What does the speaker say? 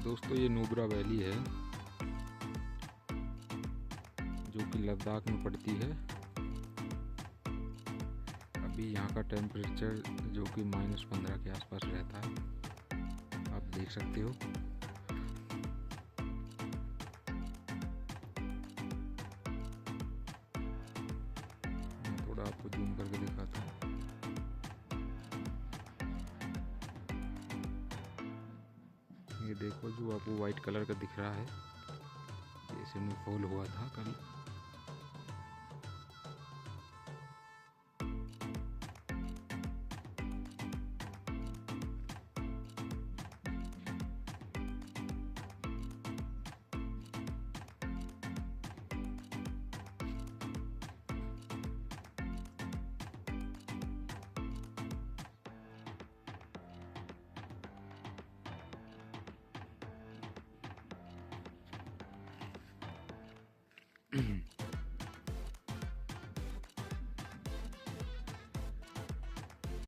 दोस्तों ये नुब्रा वैली है जो कि लद्दाख में पड़ती है। अभी यहाँ का टेम्परेचर जो कि -15 के आसपास रहता है, आप देख सकते हो। मैं थोड़ा आपको जूम करके दिखाता हूँ। ये देखो जो आपको वाइट कलर का दिख रहा है, ये स्नोफॉल हुआ था कल।